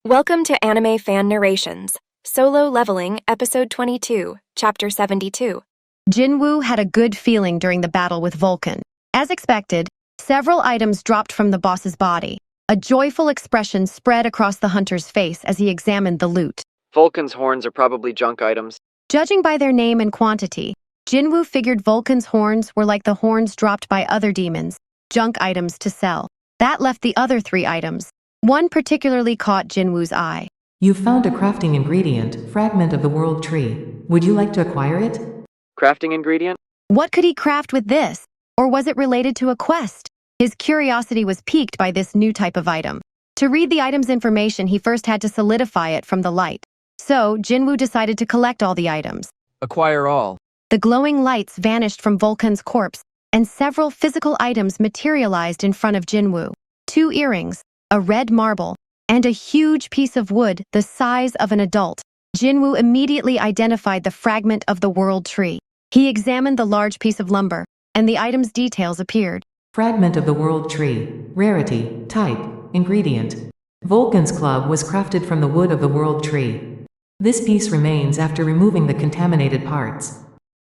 Welcome to AnimeFan Narrations, Solo Leveling, Episode 22, Chapter 72. Jinwoo had a good feeling during the battle with Volkhan. As expected, several items dropped from the boss's body. A joyful expression spread across the hunter's face as he examined the loot. Volkhan's horns are probably junk items. Judging by their name and quantity, Jinwoo figured Volkhan's horns were like the horns dropped by other demons, junk items to sell. That left the other three items. One particularly caught Jinwoo's eye. You found a crafting ingredient, fragment of the world tree. Would you like to acquire it? Crafting ingredient? What could he craft with this? Or was it related to a quest? His curiosity was piqued by this new type of item. To read the item's information, he first had to solidify it from the light. So, Jinwoo decided to collect all the items. Acquire all. The glowing lights vanished from Volkhan's corpse, and several physical items materialized in front of Jinwoo. 2 earrings, a red marble, and a huge piece of wood the size of an adult. Jinwoo immediately identified the fragment of the world tree. He examined the large piece of lumber, and the item's details appeared. Fragment of the world tree. Rarity. Type. Ingredient. Volkhan's club was crafted from the wood of the world tree. This piece remains after removing the contaminated parts.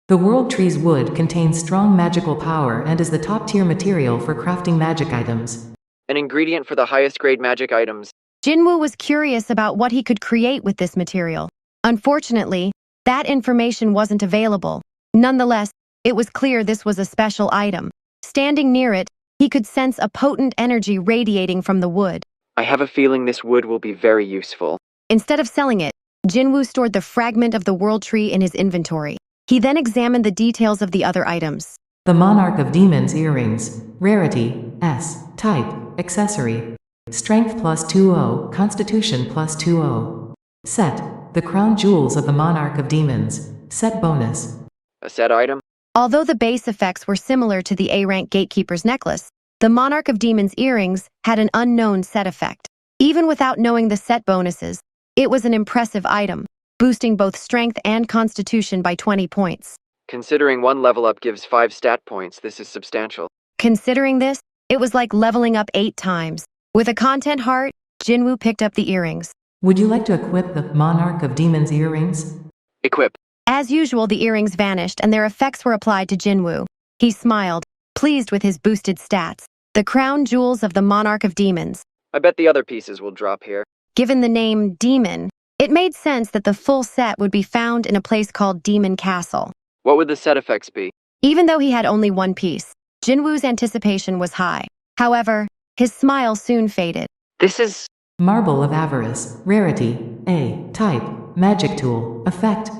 The world tree's wood contains strong magical power and is the top-tier material for crafting magic items. An ingredient for the highest grade magic items. Jinwoo was curious about what he could create with this material. Unfortunately, that information wasn't available. Nonetheless, it was clear this was a special item. Standing near it, he could sense a potent energy radiating from the wood. I have a feeling this wood will be very useful. Instead of selling it, Jinwoo stored the fragment of the world tree in his inventory. He then examined the details of the other items. The Monarch of Demons earrings. Rarity. S. Type. Accessory. Strength plus 20, Constitution plus 20. Set. The crown jewels of the Monarch of Demons. Set bonus. A set item? Although the base effects were similar to the A-rank Gatekeeper's necklace, the Monarch of Demons earrings had an unknown set effect. Even without knowing the set bonuses, it was an impressive item, boosting both strength and constitution by 20 points. Considering one level up gives 5 stat points, this is substantial. Considering this, it was like leveling up 8 times. With a content heart, Jinwoo picked up the earrings. Would you like to equip the Monarch of Demons earrings? Equip. As usual, the earrings vanished and their effects were applied to Jinwoo. He smiled, pleased with his boosted stats. The crown jewels of the Monarch of Demons. I bet the other pieces will drop here. Given the name Demon, it made sense that the full set would be found in a place called Demon Castle. What would the set effects be? Even though he had only one piece, Jinwoo's anticipation was high. However, his smile soon faded. This is... Marble of Avarice. Rarity. A. Type. Magic tool. Effect.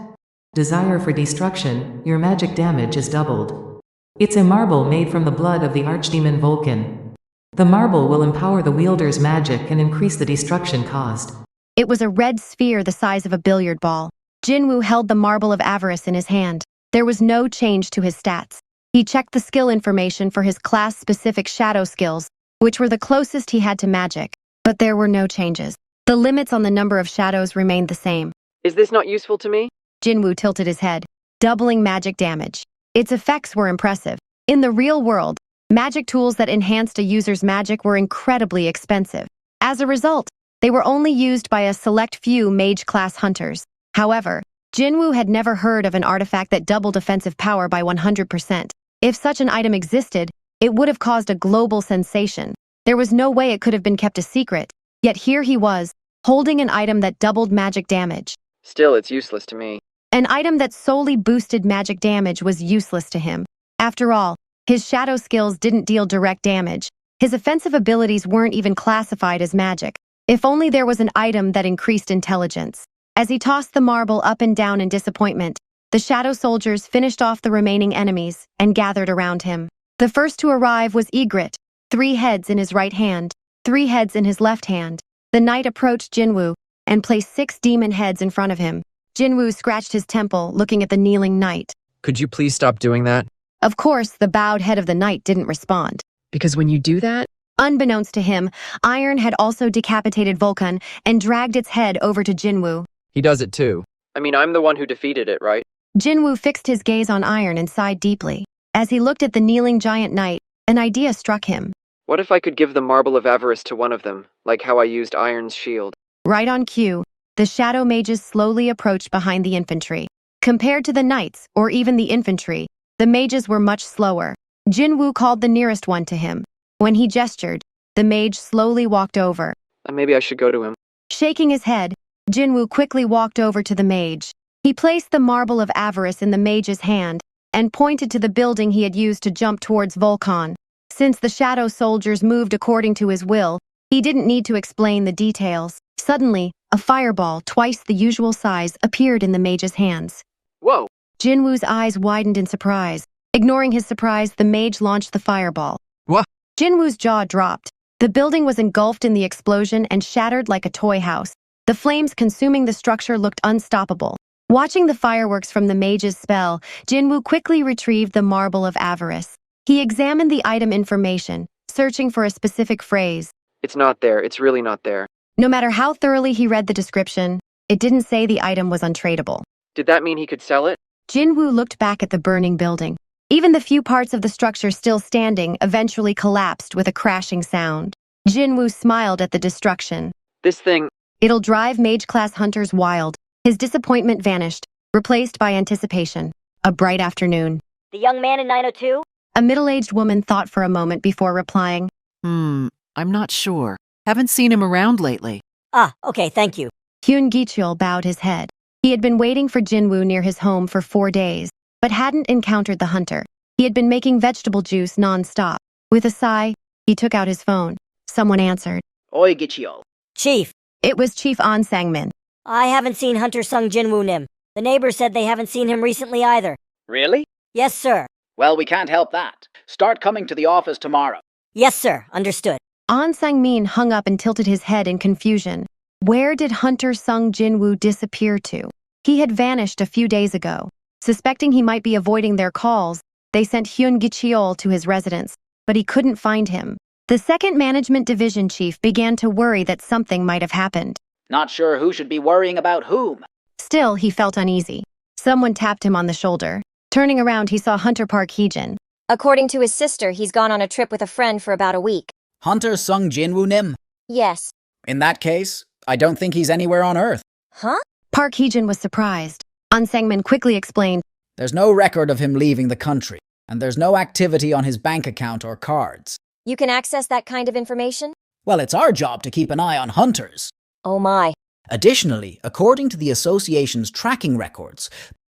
Desire for destruction. Your magic damage is doubled. It's a marble made from the blood of the archdemon Volkhan. The marble will empower the wielder's magic and increase the destruction caused. It was a red sphere the size of a billiard ball. Jinwoo held the Marble of Avarice in his hand. There was no change to his stats. He checked the skill information for his class-specific shadow skills, which were the closest he had to magic, but there were no changes. The limits on the number of shadows remained the same. Is this not useful to me? Jinwoo tilted his head, doubling magic damage. Its effects were impressive. In the real world, magic tools that enhanced a user's magic were incredibly expensive. As a result, they were only used by a select few mage-class hunters. However, Jinwoo had never heard of an artifact that doubled offensive power by 100%. If such an item existed, it would have caused a global sensation. There was no way it could have been kept a secret. Yet here he was, holding an item that doubled magic damage. Still, it's useless to me. An item that solely boosted magic damage was useless to him. After all, his shadow skills didn't deal direct damage. His offensive abilities weren't even classified as magic. If only there was an item that increased intelligence. As he tossed the marble up and down in disappointment, the shadow soldiers finished off the remaining enemies and gathered around him. The first to arrive was Egret, 3 heads in his right hand, 3 heads in his left hand. The knight approached Jinwoo and placed 6 demon heads in front of him. Jinwoo scratched his temple, looking at the kneeling knight. Could you please stop doing that? Of course, the bowed head of the knight didn't respond. Because when you do that... Unbeknownst to him, Iron had also decapitated Volkhan and dragged its head over to Jinwoo. He does it too. I mean, I'm the one who defeated it, right? Jinwoo fixed his gaze on Iron and sighed deeply. As he looked at the kneeling giant knight, an idea struck him. What if I could give the Marble of Avarice to one of them, like how I used Iron's shield? Right on cue, the shadow mages slowly approached behind the infantry. Compared to the knights, or even the infantry, the mages were much slower. Jinwoo called the nearest one to him. When he gestured, the mage slowly walked over. Maybe I should go to him. Shaking his head, Jinwoo quickly walked over to the mage. He placed the marble of avarice in the mage's hand and pointed to the building he had used to jump towards Volkhan. Since the shadow soldiers moved according to his will, he didn't need to explain the details. Suddenly, a fireball twice the usual size appeared in the mage's hands. Whoa! Jinwoo's eyes widened in surprise. Ignoring his surprise, the mage launched the fireball. What? Jinwoo's jaw dropped. The building was engulfed in the explosion and shattered like a toy house. The flames consuming the structure looked unstoppable. Watching the fireworks from the mage's spell, Jinwoo quickly retrieved the marble of avarice. He examined the item information, searching for a specific phrase. It's not there. It's really not there. No matter how thoroughly he read the description, it didn't say the item was untradeable. Did that mean he could sell it? Jinwoo looked back at the burning building. Even the few parts of the structure still standing eventually collapsed with a crashing sound. Jinwoo smiled at the destruction. This thing... It'll drive mage-class hunters wild. His disappointment vanished, replaced by anticipation. A bright afternoon. The young man in 902? A middle-aged woman thought for a moment before replying. I'm not sure. Haven't seen him around lately. Ah, okay, thank you. Hyun Gi-cheol bowed his head. He had been waiting for Jinwoo near his home for 4 days, but hadn't encountered the hunter. He had been making vegetable juice non-stop. With a sigh, he took out his phone. Someone answered. Oi, Gi-cheol. Chief, It was Chief An Sang-min. I haven't seen Hunter Sung Jinwoo Nim. The neighbors said they haven't seen him recently either. Really? Yes, sir. Well, we can't help that. Start coming to the office tomorrow. Yes, sir. Understood. An Sang-min hung up and tilted his head in confusion. Where did Hunter Sung Jinwoo disappear to? He had vanished a few days ago. Suspecting he might be avoiding their calls, they sent Hyun Gi-cheol to his residence, but he couldn't find him. The second management division chief began to worry that something might have happened. Not sure who should be worrying about whom. Still, he felt uneasy. Someone tapped him on the shoulder. Turning around, he saw Hunter Park Hee-jin. According to his sister, he's gone on a trip with a friend for about a week. Hunter Sung Jinwoo Nim? Yes. In that case, I don't think he's anywhere on Earth. Huh? Park Hee-jin was surprised. An Sang-min quickly explained. There's no record of him leaving the country, and there's no activity on his bank account or cards. You can access that kind of information? Well, it's our job to keep an eye on hunters. Oh my. Additionally, according to the association's tracking records,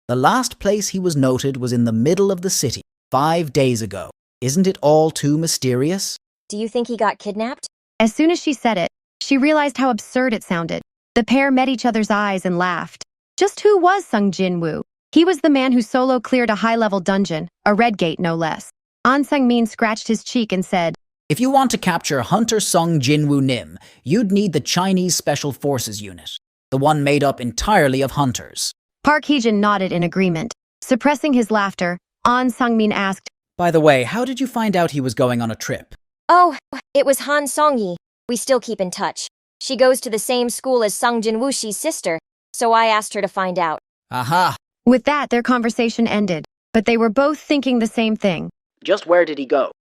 the last place he was noted was in the middle of the city, 5 days ago. Isn't it all too mysterious? Do you think he got kidnapped? As soon as she said it, she realized how absurd it sounded. The pair met each other's eyes and laughed. Just who was Sung Jinwoo? He was the man who solo cleared a high-level dungeon, a red gate no less. An Sang-min scratched his cheek and said, If you want to capture Hunter Sung Jinwoo Nim, you'd need the Chinese Special Forces Unit, the one made up entirely of hunters. Park Hee-jin nodded in agreement. Suppressing his laughter, An Sang-min asked, By the way, how did you find out he was going on a trip? Oh, it was Han Song-yi. We still keep in touch. She goes to the same school as Sung Jinwoo-shi's sister, so I asked her to find out. Aha! With that, their conversation ended, but they were both thinking the same thing. Just where did he go?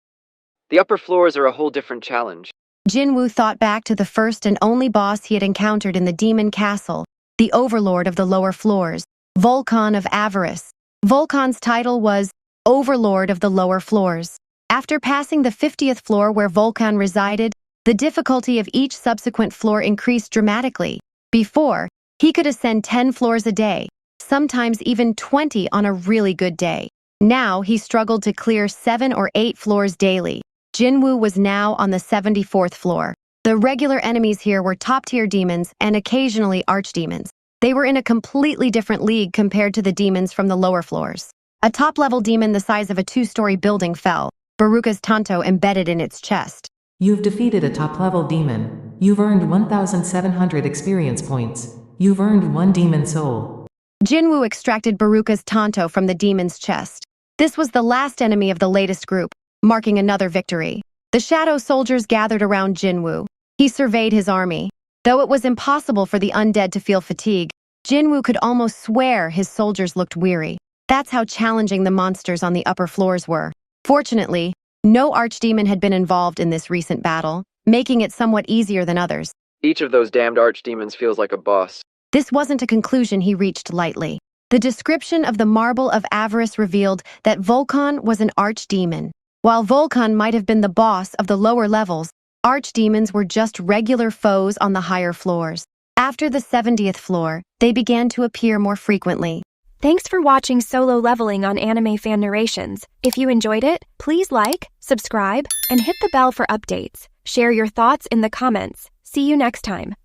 The upper floors are a whole different challenge. Jinwoo thought back to the first and only boss he had encountered in the Demon Castle, the overlord of the lower floors, Volkhan of Avarice. Volkhan's title was Overlord of the Lower Floors. After passing the 50th floor where Volkhan resided, the difficulty of each subsequent floor increased dramatically. Before, he could ascend 10 floors a day, sometimes even 20 on a really good day. Now, he struggled to clear 7 or 8 floors daily. Jinwoo was now on the 74th floor. The regular enemies here were top-tier demons and occasionally archdemons. They were in a completely different league compared to the demons from the lower floors. A top-level demon the size of a 2-story building fell, Baruka's Tanto embedded in its chest. You've defeated a top-level demon. You've earned 1,700 experience points. You've earned 1 demon soul. Jinwoo extracted Baruka's Tanto from the demon's chest. This was the last enemy of the latest group, marking another victory. The shadow soldiers gathered around Jinwoo. He surveyed his army. Though it was impossible for the undead to feel fatigue, Jinwoo could almost swear his soldiers looked weary. That's how challenging the monsters on the upper floors were. Fortunately, no archdemon had been involved in this recent battle, making it somewhat easier than others. Each of those damned archdemons feels like a boss. This wasn't a conclusion he reached lightly. The description of the Marble of Avarice revealed that Volkhan was an archdemon. While Volkhan might have been the boss of the lower levels, archdemons were just regular foes on the higher floors. After the 70th floor, they began to appear more frequently. Thanks for watching Solo Leveling on AnimeFan Narrations. If you enjoyed it, please like, subscribe, and hit the bell for updates. Share your thoughts in the comments. See you next time.